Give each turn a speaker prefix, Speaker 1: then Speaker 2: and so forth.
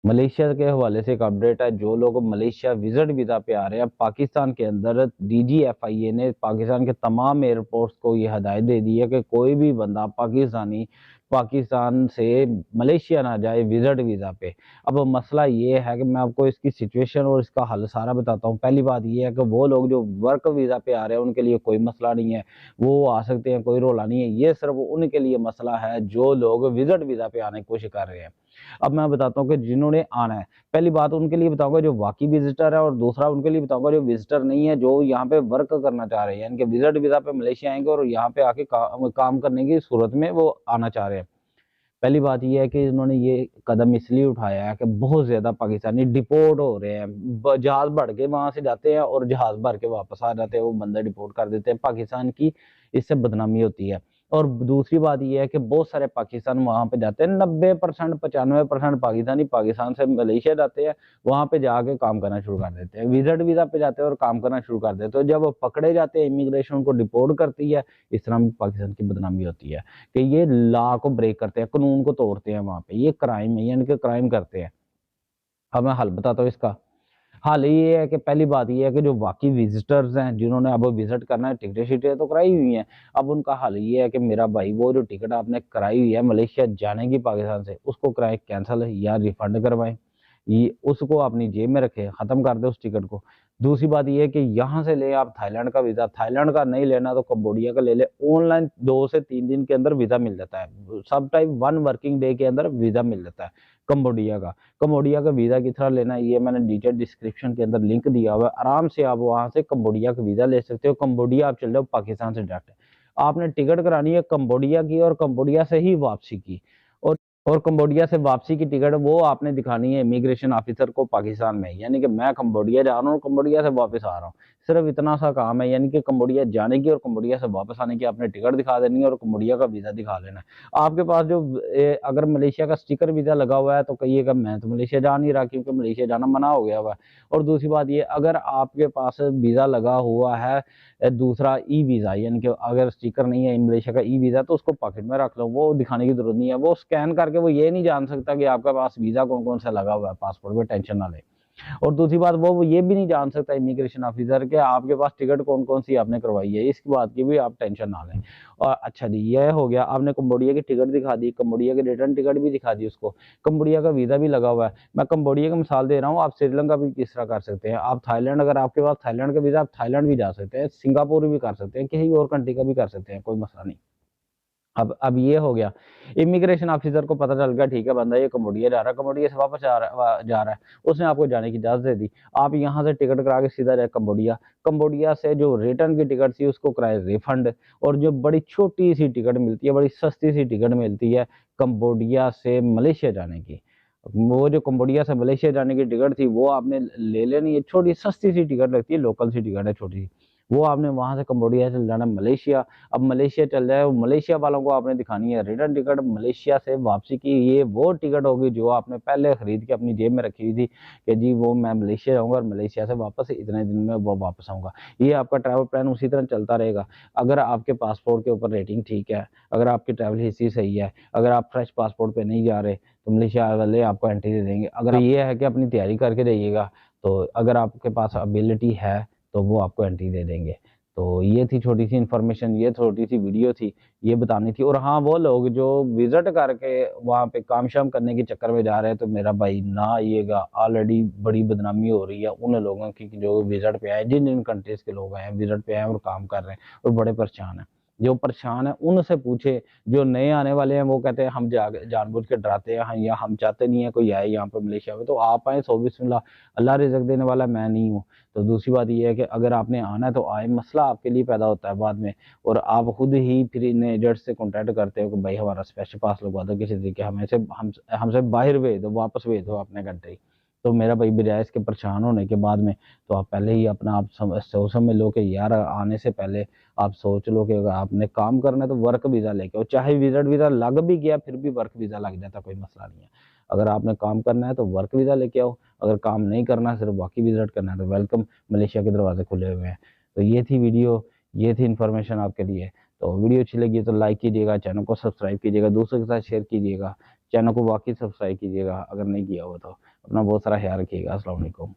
Speaker 1: Malaysia के हवाले से एक अपडेट है। जो लोग मलेशिया विजिट वीज़ा पे आ रहे हैं पाकिस्तान के अंदर, DGFIA ने पाकिस्तान के तमाम एयरपोर्ट्स को ये हदायत दे दी है कि कोई भी बंदा पाकिस्तानी पाकिस्तान से मलेशिया ना जाए विजिट वीज़ा पे। अब मसला ये है कि मैं आपको इसकी सिचुएशन और इसका हल सारा बताता हूँ। पहली बात ये है कि वो लोग जो वर्क वीज़ा पे आ रहे हैं उनके लिए कोई मसला नहीं है, वो आ सकते हैं, कोई रोला नहीं है। ये सिर्फ उनके लिए मसला है जो लोग विजिट वीज़ा पे आने की कोशिश कर रहे हैं। अब मैं बताता हूँ कि जिन्होंने आना है, पहली बात उनके लिए बताऊंगा जो वाकई विजिटर है, और दूसरा उनके लिए बताऊंगा जो विजिटर नहीं है, जो यहाँ पे वर्क करना चाह रहे हैं, यानी कि विजिट वीजा पे मलेशिया आएंगे और यहाँ पे आके काम करने की सूरत में वो आना चाह रहे हैं। पहली बात यह है कि इन्होंने ये कदम इसलिए उठाया है कि बहुत ज्यादा पाकिस्तानी डिपोर्ट हो रहे हैं। जहाज भर के वहां से जाते हैं और जहाज भर के वापस आ जाते हैं, वो बंदे डिपोर्ट कर देते हैं पाकिस्तान की। इससे बदनामी होती है। और दूसरी बात यह है कि बहुत सारे पाकिस्तान वहां पे जाते हैं, 90% 95% पाकिस्तानी पाकिस्तान से मलेशिया जाते हैं, वहां पे जाके काम करना शुरू कर देते हैं, विजिट वीजा पे जाते हैं और काम करना शुरू कर देते हैं। जब वो पकड़े जाते हैं, इमिग्रेशन उनको डिपोर्ट करती है। इस तरह भी पाकिस्तान की बदनामी होती है कि ये लॉ को ब्रेक करते हैं, कानून को तोड़ते हैं, वहां पे ये क्राइम है, यानी कि क्राइम करते हैं। अब मैं हल बताता हूँ इसका। हाल ये है कि पहली बात ये है कि जो वाकई विजिटर्स हैं, जिन्होंने अब विजिट करना है, टिकटें शिकटें तो कराई हुई हैं, अब उनका हाल ये है कि मेरा भाई वो जो टिकट आपने कराई हुई है मलेशिया जाने की पाकिस्तान से, उसको कराएं कैंसिल या रिफंड करवाएं। ये उसको अपनी जेब में रखे, खत्म कर दे उस टिकट को। दूसरी बात यह है कि यहाँ से ले आप थाईलैंड का वीजा, थाईलैंड का नहीं लेना तो कंबोडिया का ले ले। ऑनलाइन 2 से 3 दिन के अंदर वीजा मिल जाता है, सब टाइम 1 वर्किंग डे के अंदर वीजा मिल जाता है कंबोडिया का। कंबोडिया का वीजा किस तरह लेना है ये मैंने डिटेल डिस्क्रिप्शन के अंदर लिंक दिया हुआ है, आराम से आप वहां से कंबोडिया का वीजा ले सकते हो। कंबोडिया आप चल जाओ पाकिस्तान से डायरेक्ट। आपने टिकट करानी है कंबोडिया की और कंबोडिया से ही वापसी की। और और कंबोडिया से वापसी की टिकट वो आपने दिखानी है इमिग्रेशन ऑफिसर को पाकिस्तान में, यानी कि मैं कंबोडिया जा रहा हूँ, कंबोडिया से वापस आ रहा हूँ। सिर्फ इतना सा काम है, यानी कि कंबोडिया जाने की और कंबोडिया से वापस आने की आपने टिकट दिखा देनी है और कंबोडिया का वीजा दिखा लेना है। आपके पास जो अगर मलेशिया का स्टिकर वीजा लगा हुआ है तो कहिएगा मैं तो मलेशिया जा नहीं रहा, क्योंकि मलेशिया जाना मना हो गया हुआ है। और दूसरी बात ये, अगर आपके पास वीजा लगा हुआ है दूसरा ई वीजा, यानी कि अगर स्टिकर नहीं है मलेशिया का ई वीजा, तो उसको पॉकेट में रख लो, वो दिखाने की जरूरत नहीं है। वो स्कैन करके वो ये नहीं जान सकता कि आपके पास वीजा कौन कौन सा लगा हुआ है पासपोर्ट में, टेंशन ना ले। और दूसरी बात वो ये भी नहीं जान सकता इमिग्रेशन ऑफिसर के आपके पास टिकट कौन कौन सी आपने करवाई है, इसकी बात की भी आप टेंशन ना लें। और अच्छा जी, यह हो गया, आपने कंबोडिया की टिकट दिखा दी, कंबोडिया की रिटर्न टिकट भी दिखा दी उसको, कंबोडिया का वीजा भी लगा हुआ है। मैं कंबोडिया की मिसाल दे रहा हूँ, आप श्रीलंका भी किस तरह कर सकते हैं, आप थाईलैंड, अगर आपके पास थाईलैंड का वीजा, आप थाईलैंड भी जा सकते हैं, सिंगापुर भी कर सकते हैं, किसी और कंट्री का भी कर सकते हैं, कोई मसला नहीं। अब ये हो गया, इमिग्रेशन ऑफिसर को पता चल गया ठीक है बंदा ये कम्बोडिया जा रहा है, कम्बोडिया से वापस जा रहा है, उसने आपको जाने की इजाजत दे दी। आप यहाँ से टिकट करा के सीधा जाए कम्बोडिया, कम्बोडिया से जो रिटर्न की टिकट थी उसको कराए रिफंड। और जो बड़ी छोटी सी टिकट मिलती है, बड़ी सस्ती सी टिकट मिलती है कम्बोडिया से मलेशिया जाने की, वो जो कम्बोडिया से मलेशिया जाने की टिकट थी वो आपने ले लेनी है, छोटी सस्ती सी टिकट लगती है, लोकल सी टिकट है छोटी सी, वो आपने वहां से कम्बोडिया से जाना मलेशिया। अब मलेशिया चल जाए, मलेशिया वालों को आपने दिखानी है रिटर्न टिकट मलेशिया से वापसी की। ये वो टिकट होगी जो आपने पहले खरीद के अपनी जेब में रखी हुई थी कि जी वो मैं मलेशिया जाऊंगा और मलेशिया से वापस इतने दिन में वो वापस आऊंगा। ये आपका ट्रैवल प्लान उसी तरह चलता रहेगा। अगर आपके पासपोर्ट के ऊपर रेटिंग ठीक है, अगर आपकी ट्रैवल हिस्ट्री सही है, अगर आप फ्रेश पासपोर्ट पे नहीं जा रहे, तो मलेशिया वाले आपको एंट्री दे देंगे। अगर ये है कि अपनी तैयारी करके जाइएगा, तो अगर आपके पास अबिलिटी है तो वो आपको एंट्री दे देंगे। तो ये थी छोटी सी इन्फॉर्मेशन, ये छोटी सी वीडियो थी, ये बतानी थी। और हाँ, वो लोग जो विजिट करके वहाँ पे काम शाम करने के चक्कर में जा रहे हैं, तो मेरा भाई ना आइएगा, ऑलरेडी बड़ी बदनामी हो रही है उन लोगों की जो विजिट पे आए, जिन जिन कंट्रीज के लोग आए विजिट पे आए और काम कर रहे हैं और बड़े परेशान हैं। जो परेशान है उनसे पूछे, जो नए आने वाले हैं वो कहते हैं हम जानबूझ के डराते हैं, हाँ, या हम चाहते नहीं है कोई आए यहाँ पे मलेशिया में, तो आप आए, सो बिस्मिल्लाह, अल्लाह रिजक देने वाला, मैं नहीं हूँ। तो दूसरी बात ये है कि अगर आपने आना है तो आए, मसला आपके लिए पैदा होता है बाद में, और आप खुद ही फिर इन एजेंट से कॉन्टैक्ट करते हो कि भाई हमारा स्पेशल पास लगवा दो किसी तरीके, हमें से हमसे बाहर भेज दो, वापस भेज दो अपने कंट्री। तो मेरा भाई बजाय इसके परेशान होने के बाद में, तो आप पहले ही अपना आप सोच समझ लो कि यार आने से पहले आप सोच लो कि अगर आपने काम करना है तो वर्क वीजा लेके आओ, चाहे विजिट वीजा लग भी गया फिर भी वर्क वीजा लग जाता, कोई मसला नहीं है। अगर आपने काम करना है तो वर्क वीजा लेके आओ, अगर काम नहीं करना है सिर्फ बाकी विजिट करना है तो वेलकम, मलेशिया के दरवाजे खुले हुए हैं। तो ये थी वीडियो, ये थी इन्फॉर्मेशन आपके लिए। तो वीडियो अच्छी लगी तो लाइक कीजिएगा, चैनल को सब्सक्राइब कीजिएगा, दूसरों के साथ शेयर कीजिएगा। चैनल को वाकई सब्सक्राइब कीजिएगा अगर नहीं किया हुआ तो। अपना बहुत सारा ख्याल रखिएगा। अस्सलाम वालेकुम।